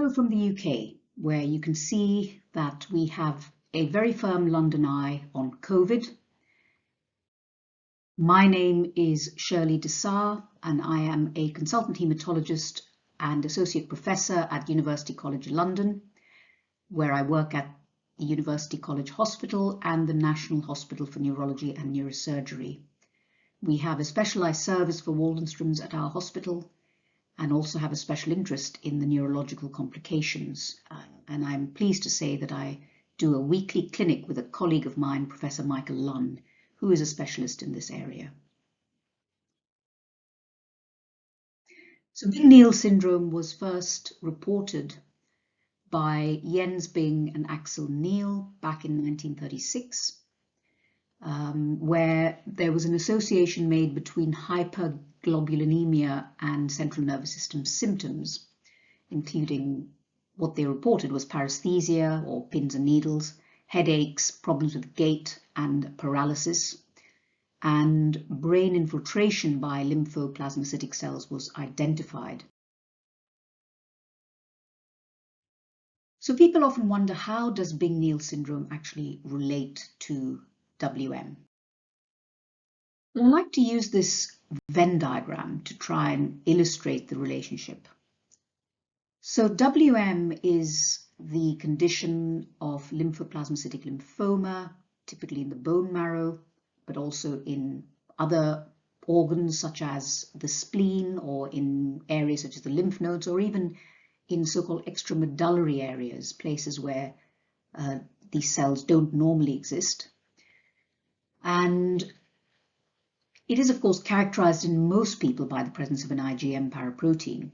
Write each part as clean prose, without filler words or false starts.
photo from the UK, where you can see that we have a very firm London eye on COVID. My name is Shirley D'Sa, and I am a consultant haematologist and associate professor at University College London, where I work at the University College Hospital and the National Hospital for Neurology and Neurosurgery. We have a specialised service for Waldenström's at our hospital, and also have a special interest in the neurological complications. And I'm pleased to say that I do a weekly clinic with a colleague of mine, Professor Michael Lunn, who is a specialist in this area. So Bing-Neel syndrome was first reported by Jens Bing and Axel Neel back in 1936, where there was an association made between hyperglobulinemia and central nervous system symptoms, including what they reported was paresthesia or pins and needles, headaches, problems with gait and paralysis, and brain infiltration by lymphoplasmacytic cells was identified. So people often wonder, how does Bing-Neel syndrome actually relate to WM? I like to use this Venn diagram to try and illustrate the relationship. So WM is the condition of lymphoplasmacytic lymphoma, typically in the bone marrow, but also in other organs such as the spleen, or in areas such as the lymph nodes, or even in so-called extramedullary areas, places where these cells don't normally exist. And it is, of course, characterized in most people by the presence of an IgM paraprotein.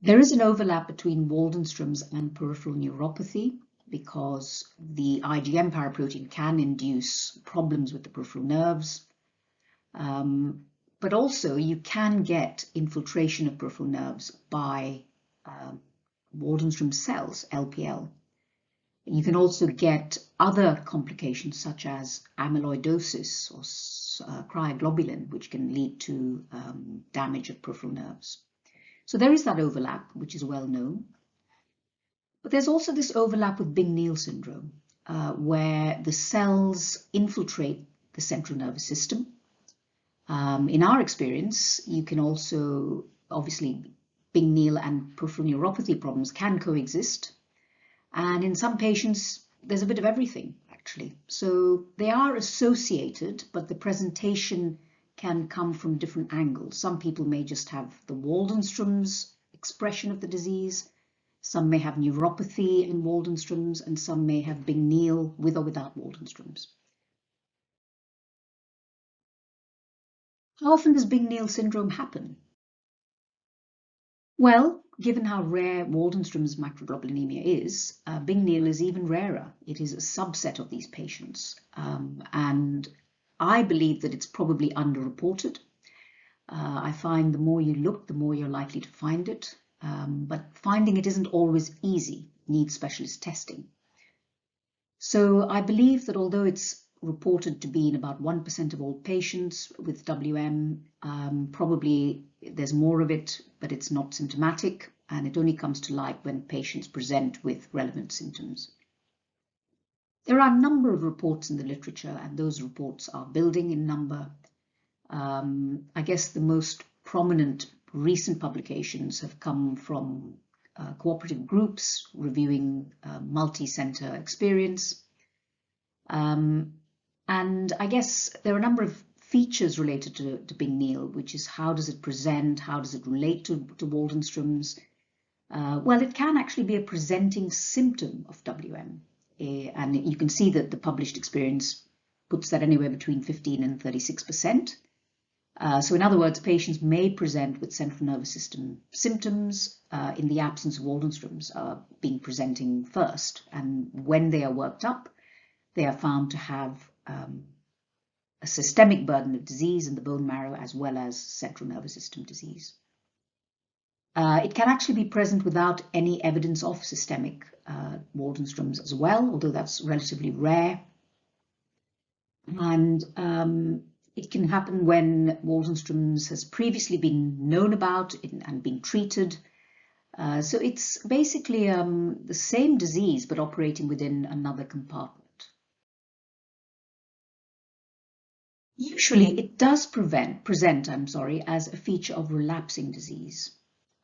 There is an overlap between Waldenström's and peripheral neuropathy, because the IgM paraprotein can induce problems with the peripheral nerves. But also you can get infiltration of peripheral nerves by Waldenström cells, LPL. You can also get other complications such as amyloidosis or cryoglobulin, which can lead to damage of peripheral nerves. So there is that overlap, which is well known. But there's also this overlap with Bing-Neel syndrome, where the cells infiltrate the central nervous system. In our experience, you can also, obviously, Bing-Neel and peripheral neuropathy problems can coexist. And in some patients, there's a bit of everything, actually. So they are associated, but the presentation can come from different angles. Some people may just have the Waldenström's expression of the disease. Some may have neuropathy in Waldenström's, and some may have Bing-Neel with or without Waldenström's. How often does Bing-Neel syndrome happen? Well, given how rare Waldenström's macroglobulinemia is, Bing-Neel is even rarer. It is a subset of these patients. And I believe that it's probably underreported. I find the more you look, the more you're likely to find it. But finding it isn't always easy, needs specialist testing. So I believe that although it's reported to be in about 1% of all patients with WM, probably there's more of it, but it's not symptomatic, and it only comes to light when patients present with relevant symptoms. There are a number of reports in the literature, and those reports are building in number. I guess the most prominent recent publications have come from cooperative groups reviewing multi-center experience. And I guess there are a number of features related to Bing-Neel, which is how does it present, how does it relate to Waldenström's? Well, it can actually be a presenting symptom of WM. And you can see that the published experience puts that anywhere between 15 and 36%. So in other words, patients may present with central nervous system symptoms in the absence of Waldenström's being presenting first. And when they are worked up, they are found to have a systemic burden of disease in the bone marrow as well as central nervous system disease. It can actually be present without any evidence of systemic Waldenström's as well, although that's relatively rare. And it can happen when Waldenström's has previously been known about and been treated. So it's basically the same disease but operating within another compartment. Usually it does present as a feature of relapsing disease.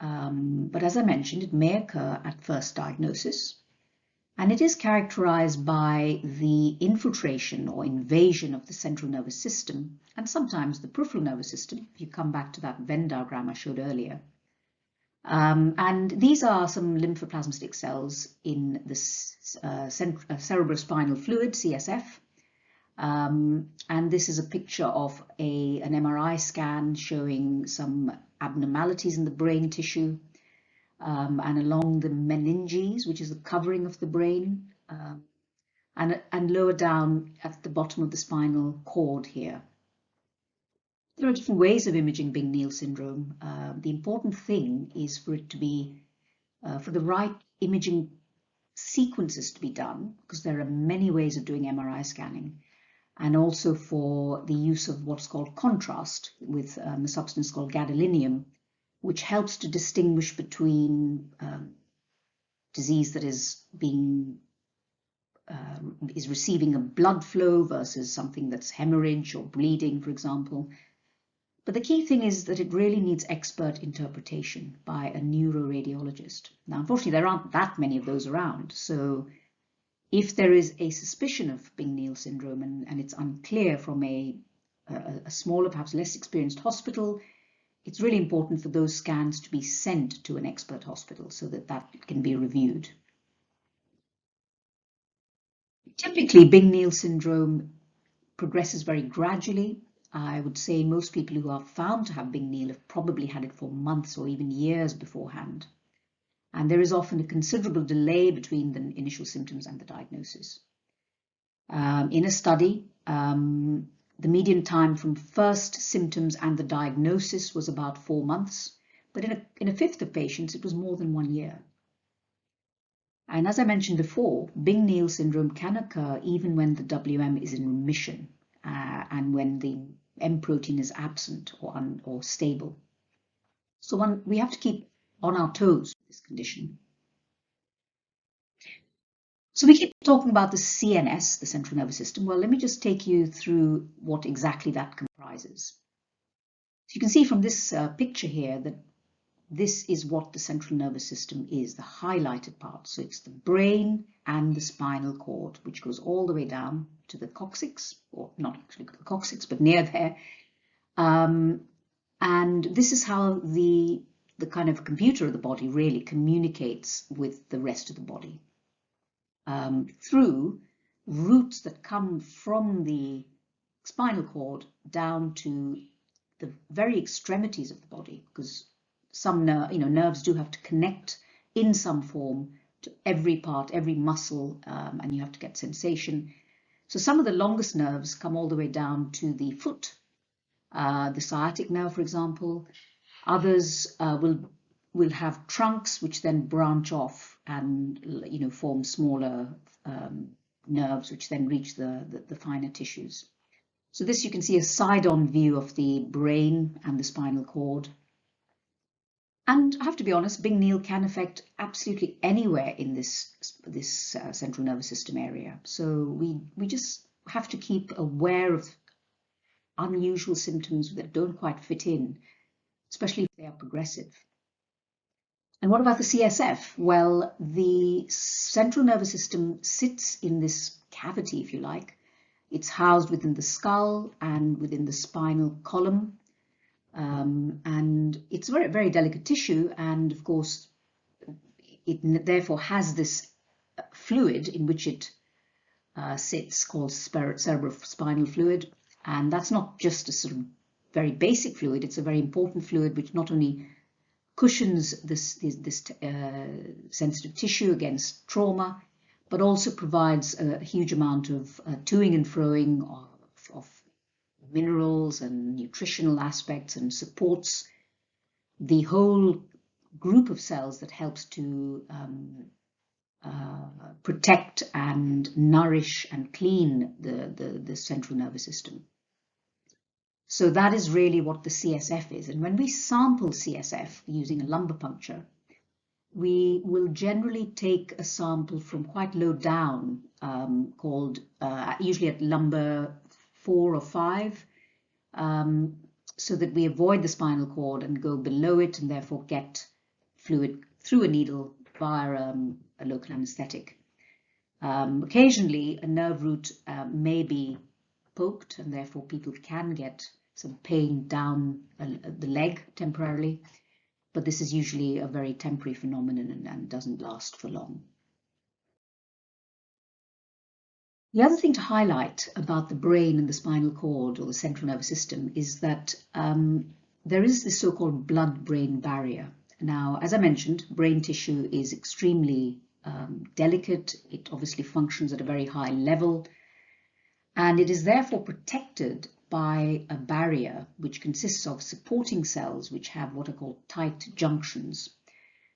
But as I mentioned, it may occur at first diagnosis, and it is characterized by the infiltration or invasion of the central nervous system and sometimes the peripheral nervous system, if you come back to that Venn diagram I showed earlier. And these are some lymphoplasmatic cells in the cerebrospinal fluid, CSF. And this is a picture of an MRI scan showing some abnormalities in the brain tissue and along the meninges, which is the covering of the brain, and lower down at the bottom of the spinal cord here. There are different ways of imaging Bing-Neel syndrome. The important thing is for it to be, for the right imaging sequences to be done, because there are many ways of doing MRI scanning, and also for the use of what's called contrast with a substance called gadolinium, which helps to distinguish between disease that is receiving a blood flow versus something that's hemorrhage or bleeding, for example. But the key thing is that it really needs expert interpretation by a neuroradiologist. Now, unfortunately, there aren't that many of those around. So if there is a suspicion of Bing-Neel syndrome and it's unclear from a smaller, perhaps less experienced hospital, it's really important for those scans to be sent to an expert hospital so that that can be reviewed. Typically, Bing-Neel syndrome progresses very gradually. I would say most people who are found to have Bing-Neel have probably had it for months or even years beforehand. And there is often a considerable delay between the initial symptoms and the diagnosis. In a study, the median time from first symptoms and the diagnosis was about 4 months, but in a fifth of patients, it was more than 1 year. And as I mentioned before, Bing-Neel syndrome can occur even when the WM is in remission and when the M protein is absent or stable. So we have to keep on our toes with this condition. So we keep talking about the CNS, the central nervous system. Well, let me just take you through what exactly that comprises. So you can see from this picture here that this is what the central nervous system is, the highlighted part. So it's the brain and the spinal cord, which goes all the way down to the coccyx, or not actually the coccyx, but near there. And this is how the kind of computer of the body really communicates with the rest of the body. Through roots that come from the spinal cord down to the very extremities of the body, because some nerves do have to connect in some form to every part, every muscle, and you have to get sensation. So some of the longest nerves come all the way down to the foot, the sciatic nerve, for example. Others will have trunks which then branch off and form smaller nerves which then reach the finer tissues. So this, you can see a side-on view of the brain and the spinal cord. And I have to be honest, Bing-Neel can affect absolutely anywhere in this central nervous system area. So we just have to keep aware of unusual symptoms that don't quite fit in, especially if they are progressive. And what about the CSF? Well, the central nervous system sits in this cavity, if you like. It's housed within the skull and within the spinal column. And it's a very, very delicate tissue. And of course, it therefore has this fluid in which it sits called cerebrospinal fluid. And that's not just a sort of very basic fluid. It's a very important fluid which not only cushions this sensitive tissue against trauma, but also provides a huge amount of toing and froing of minerals and nutritional aspects, and supports the whole group of cells that helps to protect and nourish and clean the central nervous system. So that is really what the CSF is. And when we sample CSF using a lumbar puncture, we will generally take a sample from quite low down, called usually at lumbar 4 or 5, so that we avoid the spinal cord and go below it and therefore get fluid through a needle via a local anesthetic. Occasionally, a nerve root may be poked, and therefore people can get some pain down the leg temporarily, but this is usually a very temporary phenomenon and doesn't last for long. The other thing to highlight about the brain and the spinal cord or the central nervous system is that there is this so-called blood-brain barrier. Now, as I mentioned, brain tissue is extremely delicate. It obviously functions at a very high level, and it is therefore protected by a barrier which consists of supporting cells which have what are called tight junctions.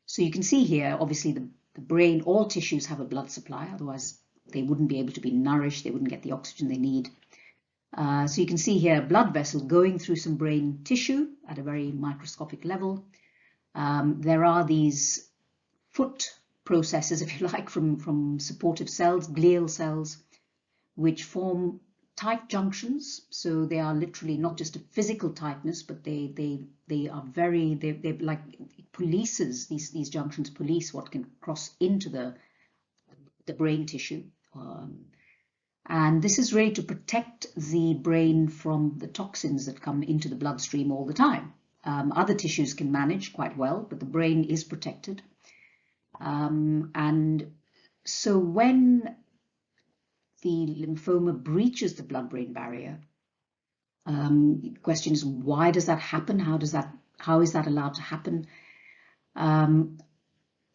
So you can see here, obviously the brain, all tissues have a blood supply, otherwise they wouldn't be able to be nourished, they wouldn't get the oxygen they need. So you can see here a blood vessel going through some brain tissue at a very microscopic level. There are these foot processes, if you like, from supportive cells, glial cells, which form tight junctions. So they are literally not just a physical tightness, but they are very, they like polices, these junctions police what can cross into the brain tissue. And this is really to protect the brain from the toxins that come into the bloodstream all the time. Other tissues can manage quite well, but the brain is protected. And so when the lymphoma breaches the blood-brain barrier, the question is, why does that happen? How is that allowed to happen? No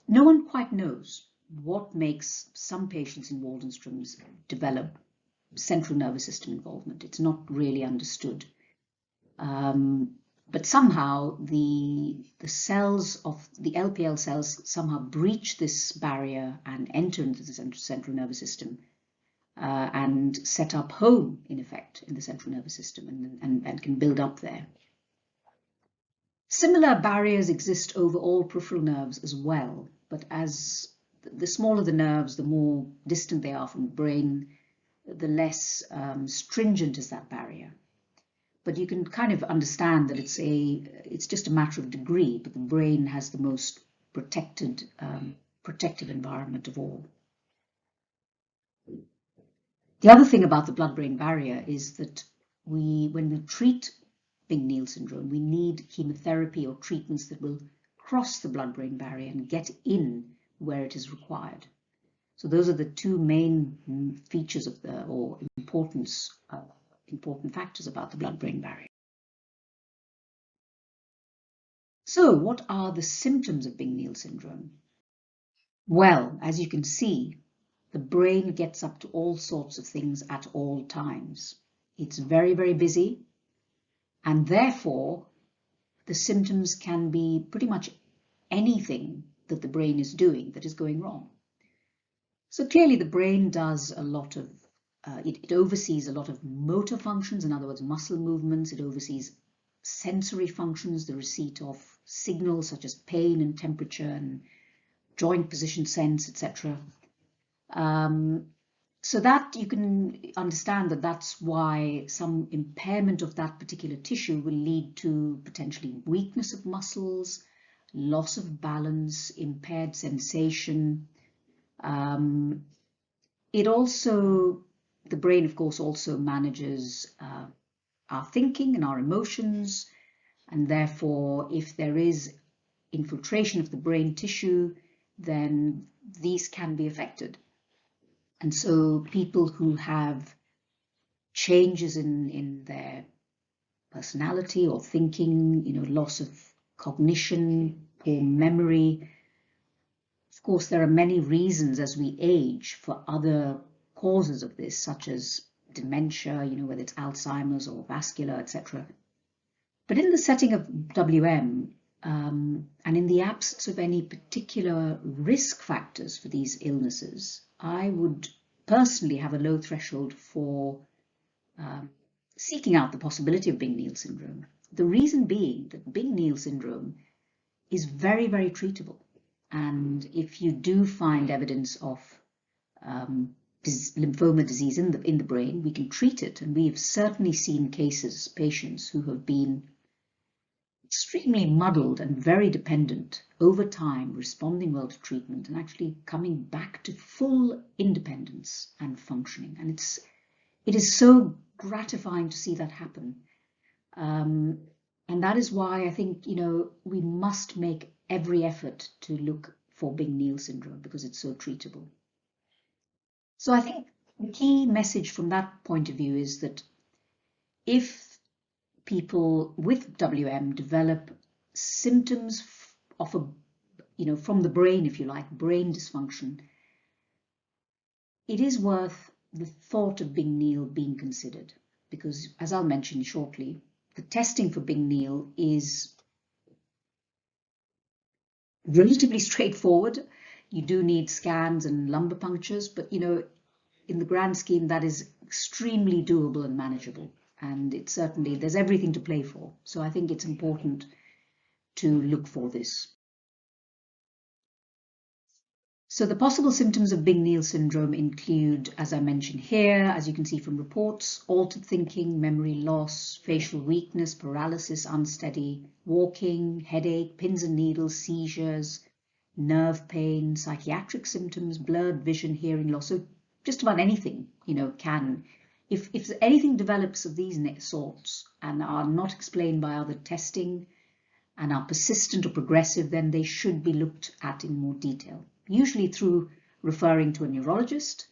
one quite knows what makes some patients in Waldenström's develop central nervous system involvement. It's not really understood. But somehow the cells of the LPL cells somehow breach this barrier and enter into the central nervous system and set up home, in effect, in the central nervous system and can build up there. Similar barriers exist over all peripheral nerves as well, but as the smaller the nerves, the more distant they are from the brain, the less stringent is that barrier. But you can kind of understand that it's just a matter of degree, but the brain has the most protective environment of all. The other thing about the blood-brain barrier is that when we treat Bing-Neel syndrome, we need chemotherapy or treatments that will cross the blood-brain barrier and get in where it is required. So those are the two main features of or important factors about the blood-brain barrier. So what are the symptoms of Bing-Neel syndrome? Well, as you can see, the brain gets up to all sorts of things at all times. It's very, very busy, and therefore the symptoms can be pretty much anything that the brain is doing that is going wrong. So clearly the brain does a lot of, it oversees a lot of motor functions, in other words, muscle movements. It oversees sensory functions, the receipt of signals such as pain and temperature and joint position sense, etc. So that you can understand that that's why some impairment of that particular tissue will lead to potentially weakness of muscles, loss of balance, impaired sensation. The brain, of course, also manages our thinking and our emotions, and therefore, if there is infiltration of the brain tissue, then these can be affected. And so people who have changes in their personality or thinking, loss of cognition, poor memory. Of course, there are many reasons as we age for other causes of this, such as dementia, whether it's Alzheimer's or vascular, etc. But in the setting of WM, and in the absence of any particular risk factors for these illnesses, I would personally have a low threshold for seeking out the possibility of Bing-Neel syndrome. The reason being that Bing-Neel syndrome is very, very treatable. And if you do find evidence of lymphoma disease in the brain, we can treat it. And we have certainly seen patients who have been extremely muddled and very dependent over time, responding well to treatment and actually coming back to full independence and functioning. And it is so gratifying to see that happen. And that is why I think, we must make every effort to look for Bing-Neel syndrome, because it's so treatable. So I think the key message from that point of view is that if people with WM develop symptoms of from the brain, if you like, brain dysfunction, it is worth the thought of Bing-Neel being considered, because as I'll mention shortly, the testing for Bing-Neel is relatively straightforward. You do need scans and lumbar punctures, but in the grand scheme, that is extremely doable and manageable. And it's certainly, there's everything to play for. So I think it's important to look for this. So the possible symptoms of Bing-Neel syndrome include, as I mentioned here, as you can see from reports, altered thinking, memory loss, facial weakness, paralysis, unsteady walking, headache, pins and needles, seizures, nerve pain, psychiatric symptoms, blurred vision, hearing loss. So just about anything, can. If anything develops of these sorts and are not explained by other testing and are persistent or progressive, then they should be looked at in more detail, usually through referring to a neurologist.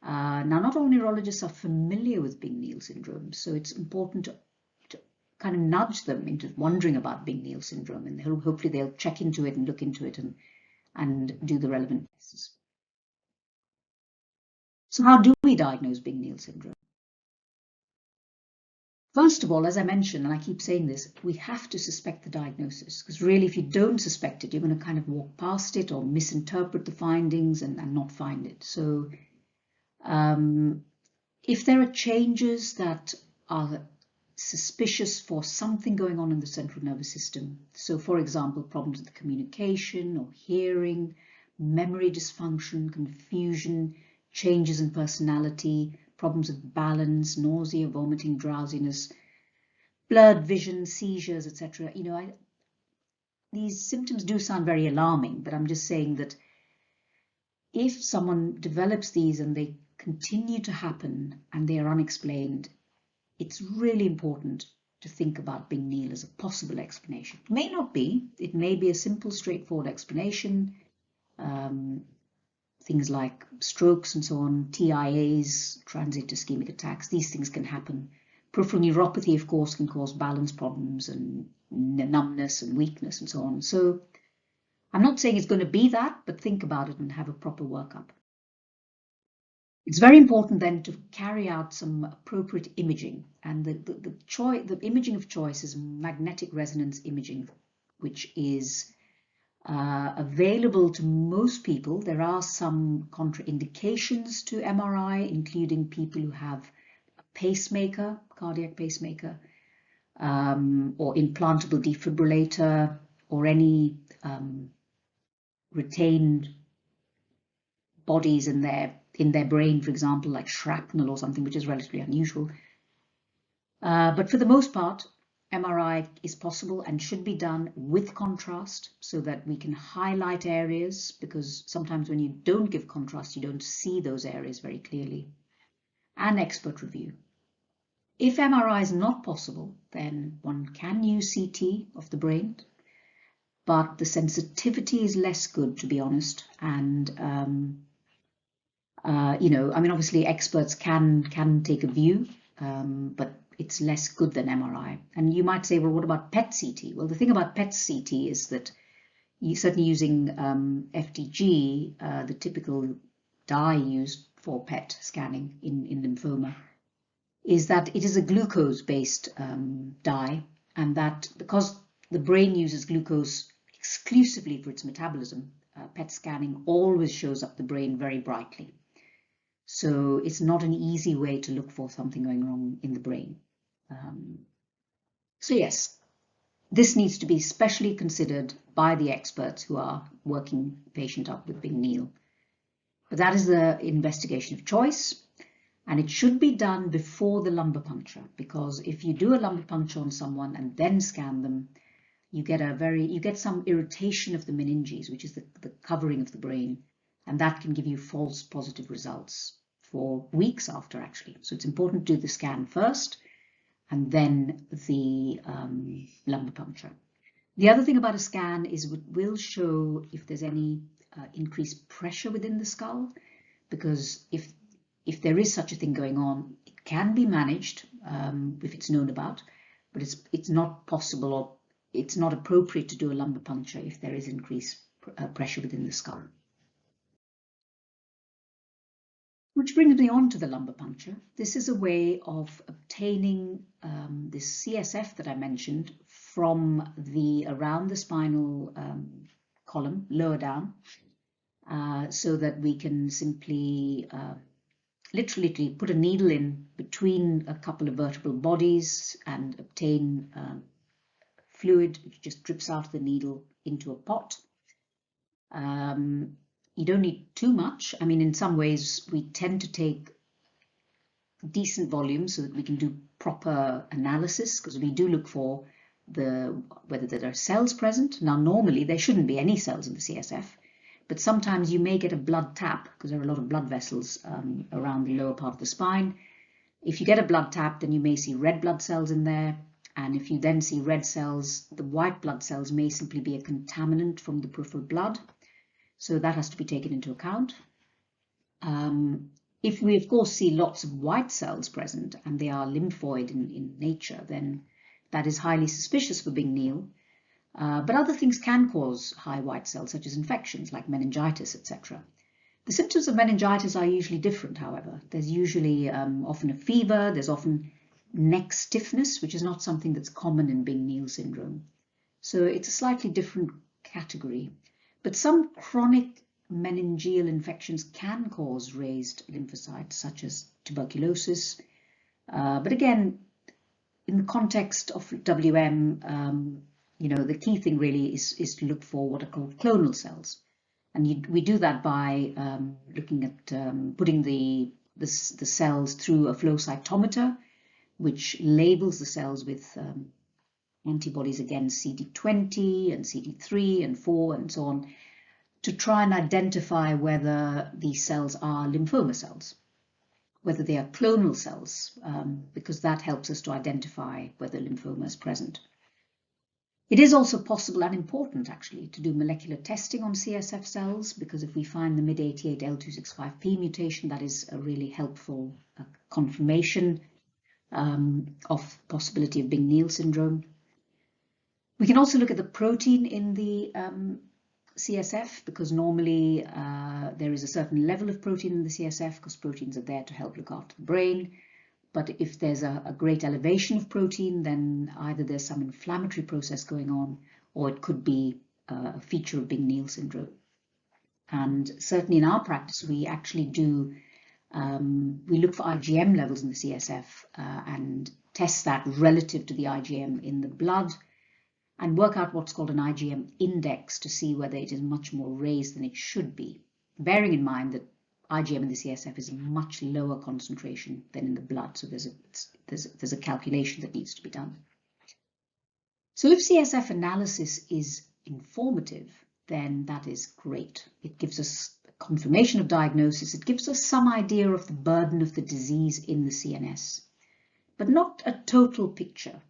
Now, not all neurologists are familiar with Bing-Neel syndrome, so it's important to kind of nudge them into wondering about Bing-Neel syndrome, and hopefully they'll check into it and look into it and do the relevant tests. So how do we diagnose Bing-Neel syndrome? First of all, as I mentioned, and I keep saying this, we have to suspect the diagnosis, because really if you don't suspect it, you're going to kind of walk past it or misinterpret the findings and not find it. So if there are changes that are suspicious for something going on in the central nervous system, so for example, problems with communication or hearing, memory dysfunction, confusion, changes in personality, problems with balance, nausea, vomiting, drowsiness, blurred vision, seizures, etc. These symptoms do sound very alarming, but I'm just saying that if someone develops these and they continue to happen and they are unexplained, it's really important to think about Bing-Neel as a possible explanation. It may not be. It may be a simple, straightforward explanation. Things like strokes and so on, TIAs, transient ischemic attacks, these things can happen. Peripheral neuropathy, of course, can cause balance problems and numbness and weakness and so on. So I'm not saying it's going to be that, but think about it and have a proper workup. It's very important then to carry out some appropriate imaging, and the imaging of choice is magnetic resonance imaging, which is available to most people. There are some contraindications to MRI, including people who have a pacemaker, cardiac pacemaker, or implantable defibrillator, or any retained bodies in their brain, for example, like shrapnel or something, which is relatively unusual. But for the most part, MRI is possible and should be done with contrast so that we can highlight areas, because sometimes when you don't give contrast, you don't see those areas very clearly, and expert review. If MRI is not possible, then one can use CT of the brain, but the sensitivity is less good, to be honest. And, obviously experts can take a view, but it's less good than MRI. And you might say, well, what about PET-CT? Well, the thing about PET-CT is that you're certainly using FDG, the typical dye used for PET scanning in lymphoma, is that it is a glucose-based dye, and that because the brain uses glucose exclusively for its metabolism, PET scanning always shows up the brain very brightly. So it's not an easy way to look for something going wrong in the brain. So yes, This needs to be specially considered by the experts who are working the patient up with Bing-Neel. But that is the investigation of choice, and it should be done before the lumbar puncture, because if you do a lumbar puncture on someone and then scan them, you get some irritation of the meninges, which is the covering of the brain, and that can give you false positive results for weeks after, actually. So it's important to do the scan first and then the lumbar puncture. The other thing about a scan is it will show if there's any increased pressure within the skull, because if there is such a thing going on, it can be managed if it's known about, but it's not possible, or it's not appropriate to do a lumbar puncture if there is increased pressure within the skull. Which brings me on to the lumbar puncture. This is a way of obtaining this CSF that I mentioned from around the spinal column, lower down, so that we can simply literally put a needle in between a couple of vertebral bodies and obtain fluid which just drips out of the needle into a pot. You don't need too much. I mean, in some ways, we tend to take decent volumes so that we can do proper analysis, because we do look for whether there are cells present. Now, normally there shouldn't be any cells in the CSF, but sometimes you may get a blood tap because there are a lot of blood vessels around the lower part of the spine. If you get a blood tap, then you may see red blood cells in there. And if you then see red cells, the white blood cells may simply be a contaminant from the peripheral blood. So that has to be taken into account. If we, of course, see lots of white cells present and they are lymphoid in nature, then that is highly suspicious for Bing-Neel. But other things can cause high white cells, such as infections like meningitis, etc. The symptoms of meningitis are usually different, however. There's usually often a fever, there's often neck stiffness, which is not something that's common in Bing-Neel syndrome. So it's a slightly different category. But some chronic meningeal infections can cause raised lymphocytes, such as tuberculosis. But again, in the context of WM, the key thing really is to look for what are called clonal cells. And we do that by looking at putting the cells through a flow cytometer, which labels the cells with antibodies against CD20 and CD3 and 4 and so on, to try and identify whether these cells are lymphoma cells, whether they are clonal cells, because that helps us to identify whether lymphoma is present. It is also possible and important, actually, to do molecular testing on CSF cells, because if we find the MYD88 L265P mutation, that is a really helpful confirmation of possibility of Bing-Neel syndrome. We can also look at the protein in the CSF, because normally there is a certain level of protein in the CSF, because proteins are there to help look after the brain. But if there's a great elevation of protein, then either there's some inflammatory process going on, or it could be a feature of Bing-Neel syndrome. And certainly in our practice, we actually do, we look for IgM levels in the CSF and test that relative to the IgM in the blood, and work out what's called an IgM index to see whether it is much more raised than it should be, bearing in mind that IgM in the CSF is a much lower concentration than in the blood, so there's a calculation that needs to be done. So if CSF analysis is informative, then that is great. It gives us confirmation of diagnosis, it gives us some idea of the burden of the disease in the CNS, but not a total picture.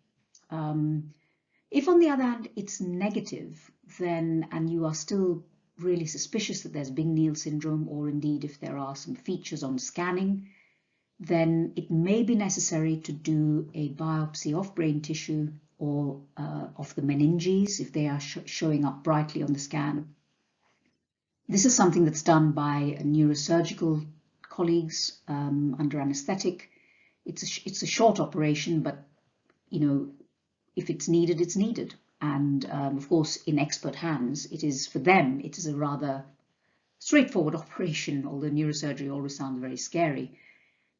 If on the other hand it's negative, then, and you are still really suspicious that there's Bing-Neel syndrome, or indeed if there are some features on scanning, then it may be necessary to do a biopsy of brain tissue or of the meninges if they are showing up brightly on the scan. This is something that's done by neurosurgical colleagues under anesthetic. It's a short operation, but if it's needed, it's needed. And of course, in expert hands, it is a rather straightforward operation, although neurosurgery always sounds very scary.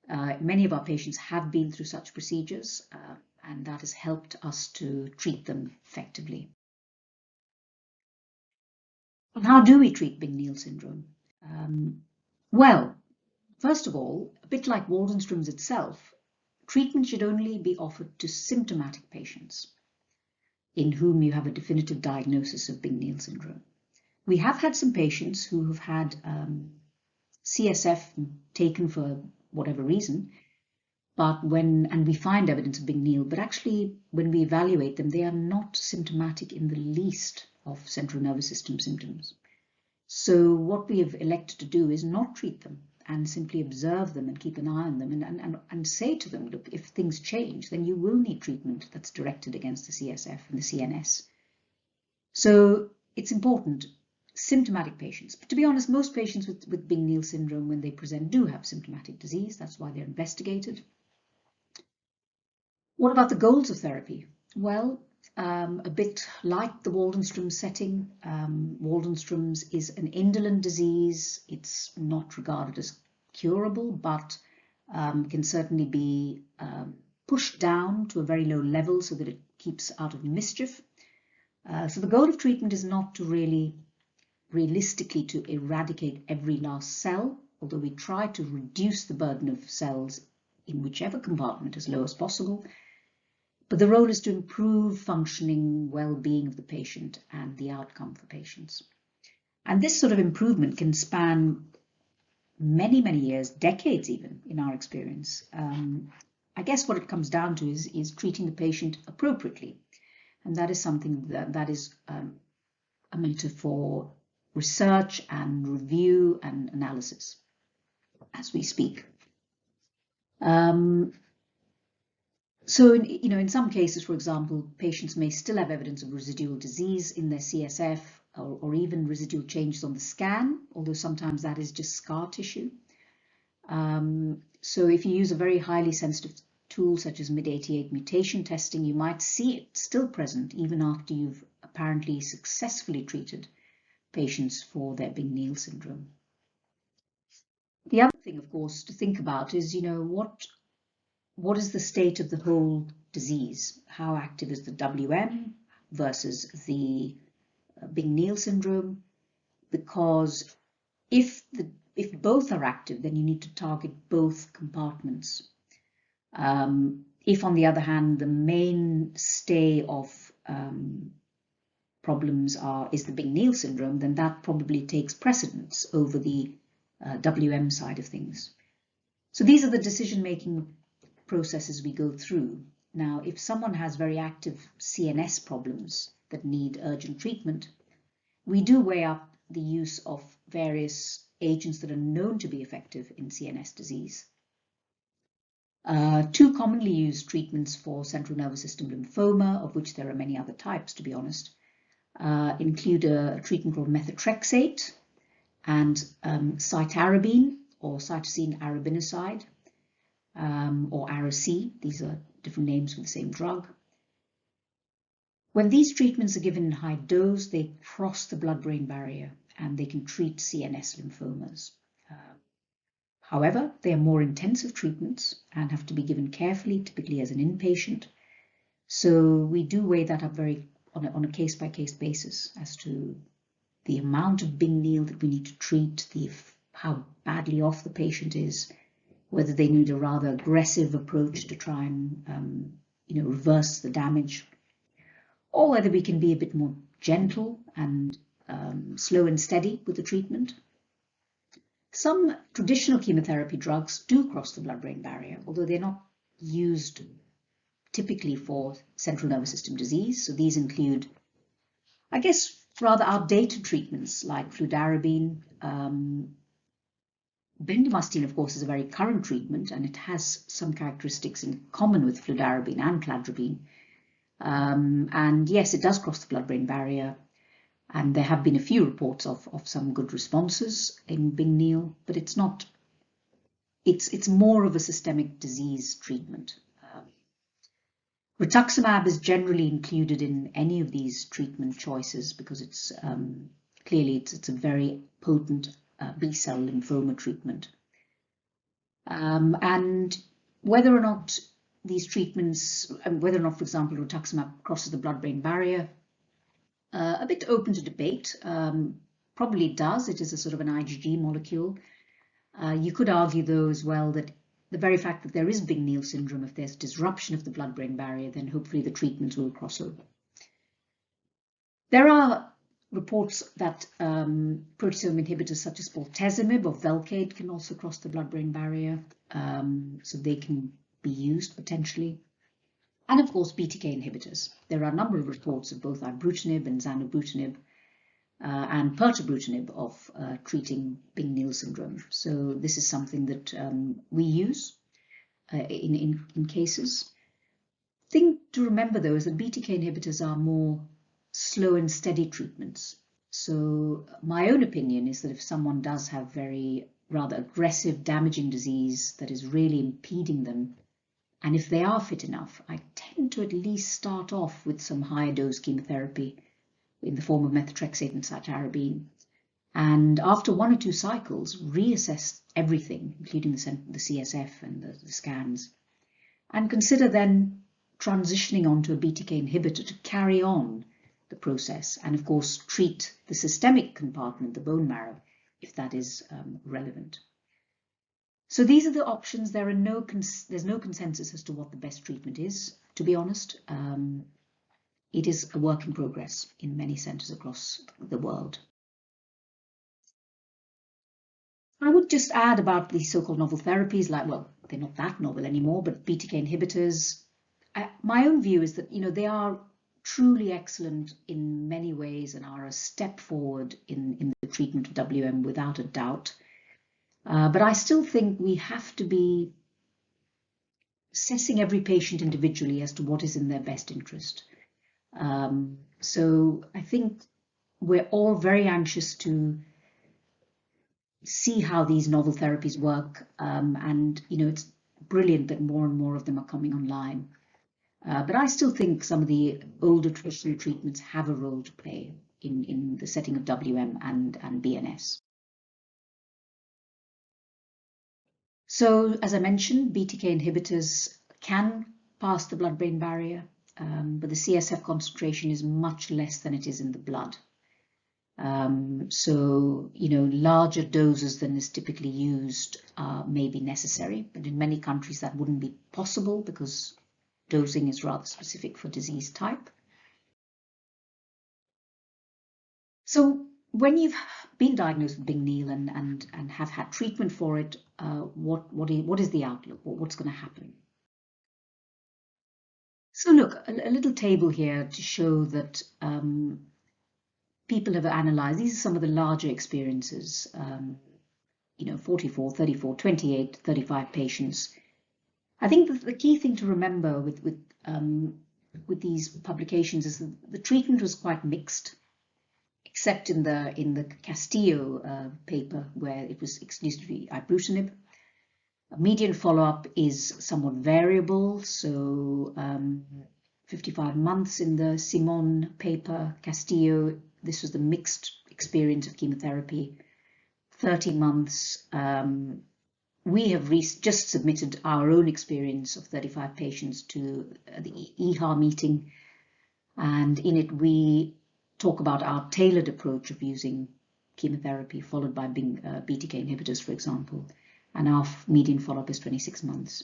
Many of our patients have been through such procedures, and that has helped us to treat them effectively. And how do we treat Bing-Neel syndrome? Well, first of all, a bit like Waldenström's itself, treatment should only be offered to symptomatic patients in whom you have a definitive diagnosis of Bing-Neel syndrome. We have had some patients who have had CSF taken for whatever reason, and we find evidence of Bing-Neel, but actually when we evaluate them, they are not symptomatic in the least of central nervous system symptoms. So what we have elected to do is not treat them and simply observe them and keep an eye on them and say to them, look, if things change, then you will need treatment that's directed against the CSF and the CNS. So it's important. Symptomatic patients. But to be honest, most patients with Bing-Neel syndrome, when they present, do have symptomatic disease. That's why they're investigated. What about the goals of therapy? Well, a bit like the Waldenström's setting, Waldenström's is an indolent disease. It's not regarded as curable, but can certainly be pushed down to a very low level so that it keeps out of mischief. So the goal of treatment is not to realistically to eradicate every last cell, although we try to reduce the burden of cells in whichever compartment as low as possible. But the role is to improve functioning, well-being of the patient and the outcome for patients. And this sort of improvement can span many, many years, decades even, in our experience. I guess what it comes down to is treating the patient appropriately. And that is something that is a matter for research and review and analysis as we speak. So, in some cases, for example, patients may still have evidence of residual disease in their CSF or even residual changes on the scan, although sometimes that is just scar tissue. So if you use a very highly sensitive tool such as MYD88 mutation testing, you might see it still present even after you've apparently successfully treated patients for their Bing-Neel syndrome. The other thing, of course, to think about is, what is the state of the whole disease? How active is the WM versus the Bing-Neel syndrome? Because if both are active, then you need to target both compartments. If, on the other hand, the mainstay of problems is the Bing-Neel syndrome, then that probably takes precedence over the WM side of things. So these are the decision-making processes we go through. Now, if someone has very active CNS problems that need urgent treatment, we do weigh up the use of various agents that are known to be effective in CNS disease. Two commonly used treatments for central nervous system lymphoma, of which there are many other types, to be honest, include a treatment called methotrexate and cytarabine or cytosine arabinoside, or Ara-C. These are different names for the same drug. When these treatments are given in high dose, they cross the blood-brain barrier and they can treat CNS lymphomas. However, they are more intensive treatments and have to be given carefully, typically as an inpatient. So we do weigh that up on a case-by-case basis as to the amount of Bing-Neel that we need to treat, how badly off the patient is, whether they need a rather aggressive approach to try and reverse the damage, or whether we can be a bit more gentle and slow and steady with the treatment. Some traditional chemotherapy drugs do cross the blood-brain barrier, although they're not used typically for central nervous system disease. So these include, I guess, rather outdated treatments like fludarabine. Bendamustine, of course, is a very current treatment, and it has some characteristics in common with fludarabine and cladribine. And yes, it does cross the blood-brain barrier, and there have been a few reports of some good responses in Bing-Neel, but it's not. It's more of a systemic disease treatment. Rituximab is generally included in any of these treatment choices because it's clearly it's a very potent B-cell lymphoma treatment. And whether or not these treatments, whether or not, for example, rituximab crosses the blood-brain barrier, a bit open to debate. Probably it does. It is a sort of an IgG molecule. You could argue, though, as well, that the very fact that there is Bing-Neel syndrome, if there's disruption of the blood-brain barrier, then hopefully the treatments will cross over. There are reports that proteasome inhibitors such as bortezomib or Velcade can also cross the blood-brain barrier, so they can be used potentially. And of course, BTK inhibitors. There are a number of reports of both ibrutinib and zanubrutinib and pirtobrutinib of treating Bing-Neel syndrome. So this is something that we use in cases. Thing to remember, though, is that BTK inhibitors are more slow and steady treatments. So my own opinion is that if someone does have very rather aggressive, damaging disease that is really impeding them, and if they are fit enough, I tend to at least start off with some higher dose chemotherapy in the form of methotrexate and cytarabine. And after 1 or 2 cycles, reassess everything, including the CSF and the scans, and consider then transitioning onto a BTK inhibitor to carry on the process, and of course treat the systemic compartment, the bone marrow, if that is relevant. So these are the options. There's no consensus as to what the best treatment is, to be honest. It is a work in progress in many centres across the world. I would just add about these so-called novel therapies, like, well, they're not that novel anymore, but BTK inhibitors. My own view is that, they are truly excellent in many ways and are a step forward in the treatment of WM without a doubt. But I still think we have to be assessing every patient individually as to what is in their best interest. So I think we're all very anxious to see how these novel therapies work, and it's brilliant that more and more of them are coming online. But I still think some of the older traditional treatments have a role to play in the setting of WM and BNS. So, as I mentioned, BTK inhibitors can pass the blood-brain barrier, but the CSF concentration is much less than it is in the blood. So, larger doses than is typically used may be necessary, but in many countries that wouldn't be possible because dosing is rather specific for disease type. So when you've been diagnosed with Bing-Neel and have had treatment for it, what is the outlook? What's going to happen? So look, a little table here to show that people have analyzed. These are some of the larger experiences, 44, 34, 28, 35 patients. I think the key thing to remember with these publications is that the treatment was quite mixed, except in the Castillo paper where it was exclusively ibrutinib. Median follow-up is somewhat variable, so 55 months in the Simon paper. Castillo, this was the mixed experience of chemotherapy, 30 months. We have just submitted our own experience of 35 patients to the EHA meeting, and in it we talk about our tailored approach of using chemotherapy followed by BTK inhibitors, for example, and our median follow-up is 26 months.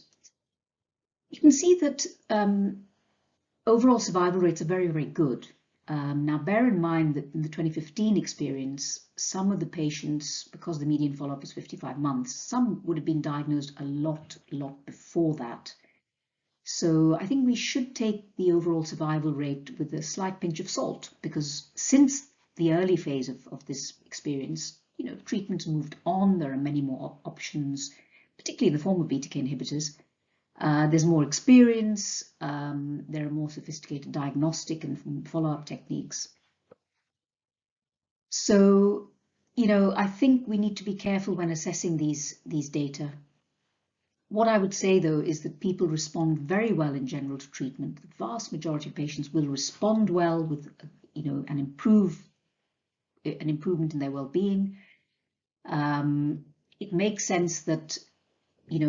You can see that overall survival rates are very, very good. Now, bear in mind that in the 2015 experience, some of the patients, because the median follow-up was 55 months, some would have been diagnosed a lot before that. So I think we should take the overall survival rate with a slight pinch of salt, because since the early phase of this experience, treatments moved on. There are many more options, particularly in the form of BTK inhibitors. There's more experience, there are more sophisticated diagnostic and follow-up techniques. So, I think we need to be careful when assessing these data. What I would say, though, is that people respond very well in general to treatment. The vast majority of patients will respond well with, an improvement in their well-being. It makes sense that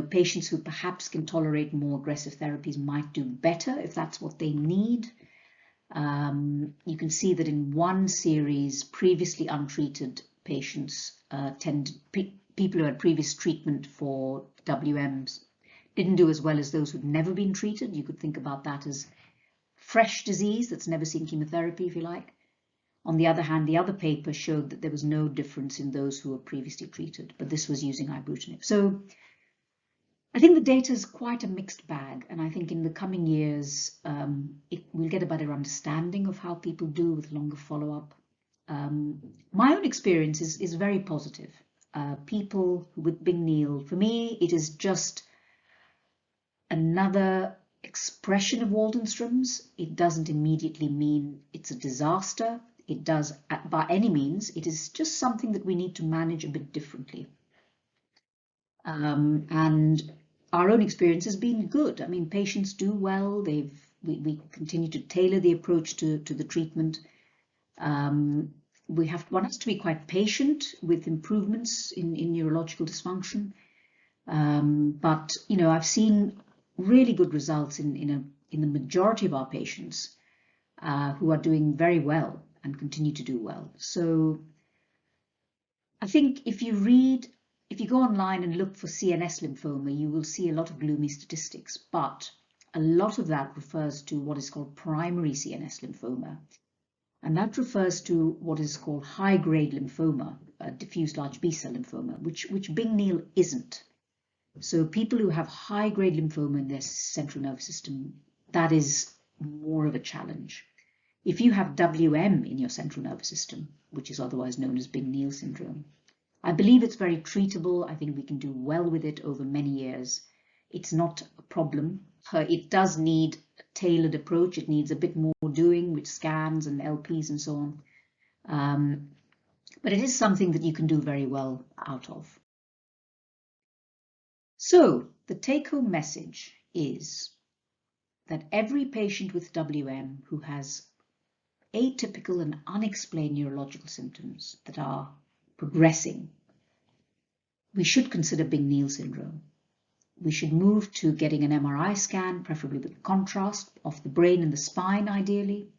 patients who perhaps can tolerate more aggressive therapies might do better if that's what they need. You can see that in one series, previously untreated patients people who had previous treatment for WMs didn't do as well as those who'd never been treated. You could think about that as fresh disease that's never seen chemotherapy, if you like. On the other hand, the other paper showed that there was no difference in those who were previously treated, but this was using ibrutinib. So I think the data is quite a mixed bag, and I think in the coming years we'll get a better understanding of how people do with longer follow-up. My own experience is very positive. People with Bing-Neel, for me, it is just another expression of Waldenström's. It doesn't immediately mean it's a disaster. It does, by any means, it is just something that we need to manage a bit differently. And our own experience has been good. I mean, patients do well. We continue to tailor the approach to the treatment. One has to be quite patient with improvements in neurological dysfunction. But I've seen really good results in the majority of our patients who are doing very well and continue to do well. So I think if you go online and look for CNS lymphoma, you will see a lot of gloomy statistics, but a lot of that refers to what is called primary CNS lymphoma. And that refers to what is called high-grade lymphoma, diffuse large B-cell lymphoma, which Bing-Neel isn't. So people who have high-grade lymphoma in their central nervous system, that is more of a challenge. If you have WM in your central nervous system, which is otherwise known as Bing-Neel syndrome, I believe it's very treatable. I think we can do well with it over many years. It's not a problem. It does need a tailored approach. It needs a bit more doing with scans and LPs and so on. But it is something that you can do very well out of. So the take-home message is that every patient with WM who has atypical and unexplained neurological symptoms that are progressing, we should consider Bing-Neel syndrome. We should move to getting an MRI scan, preferably with contrast, of the brain and the spine, ideally.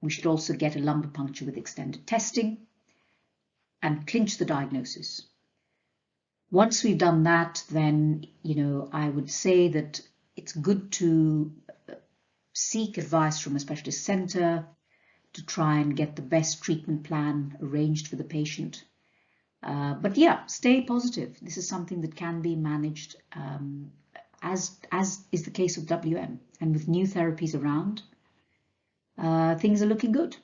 We should also get a lumbar puncture with extended testing and clinch the diagnosis. Once we've done that, then, I would say that it's good to seek advice from a specialist center to try and get the best treatment plan arranged for the patient. But yeah, stay positive. This is something that can be managed as is the case with WM. And with new therapies around, things are looking good.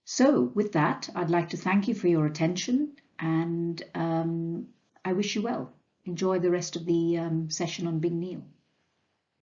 So with that, I'd like to thank you for your attention, and I wish you well. Enjoy the rest of the session on Bing-Neel.